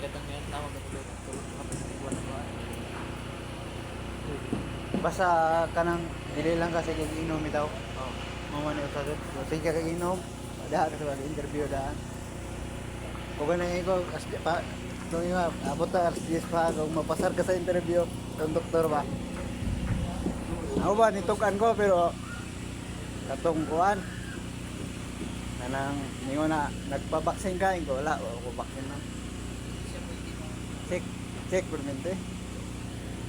katong ngayon tawag at tulog kapag sa buwan na buwan. Basta kanang dili lang kasi kay inom bitaw. Oh. Mamo ni usad. Sige ka inom. Ada ka sa interview daan. Kung ganun ko, pa, kung yung abot na RCS pa, kung mapasar ka sa interview, kung doktor ba. Ako ba, nitukan ko, pero katong kuhan. Kanang, ningo na, nagpabaksin ka, ko, wala ko baksin na. Check, permente.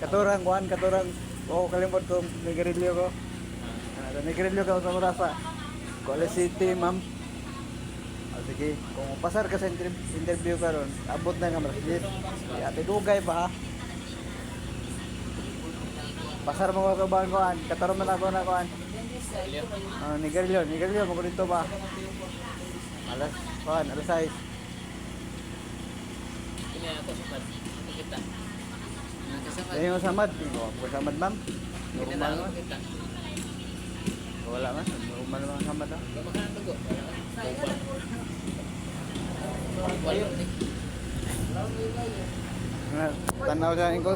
Katurang kuhan, katurang, oo, kalimot kong nigarilyo ko. Nigarilyo ka sa Marasa. College City, ma'am. Sige, kung pasar ka sa interview ka ron, abot na nga mas ate dugay pa ha. Pasar mo ka ba kuan? Kataro man ako na kuan. Nigarilyo mo ko dito ba? Alas kuan, alas 6. Ini ako sa kita. Yung samad, ko samad ma'am. Kita Normal na man. kita. Wala man, normal man samad ha. Makahan dugo. Wayo ni. Tanaw sa ko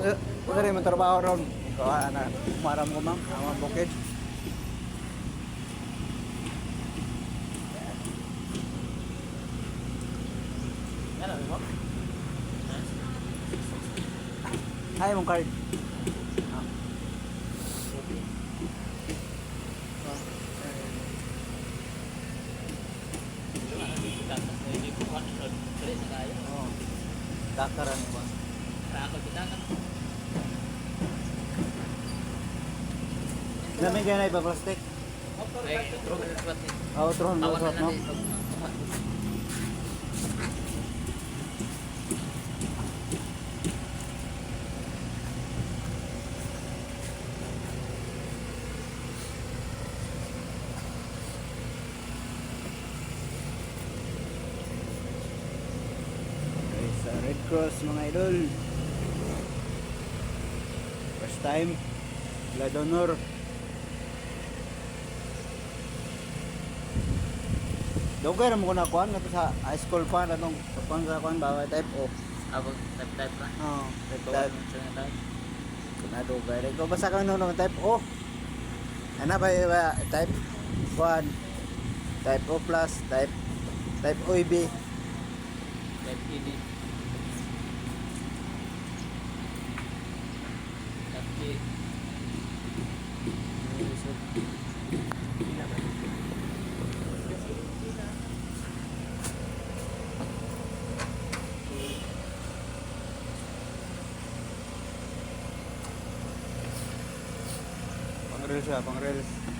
sa rin trabaho ron. Ko ana, maram ko ma'am, ang bukid. Ano mo? Ay, mong card. Oh. Dakaran mo ba? Dami kaya na iba plastic. Oh, tron mo sa no. Sa Red Cross mga idol, first time blood donor. Dugay ra mo ko na kuan nga sa high school pa natong kuan sa kuan ba type O. Abang type pa. Oh, type Type. na dugay ra ko basta ka no type O. Ana ba type kuan, type O plus, type OB. Type ED. Type E. Pang reels.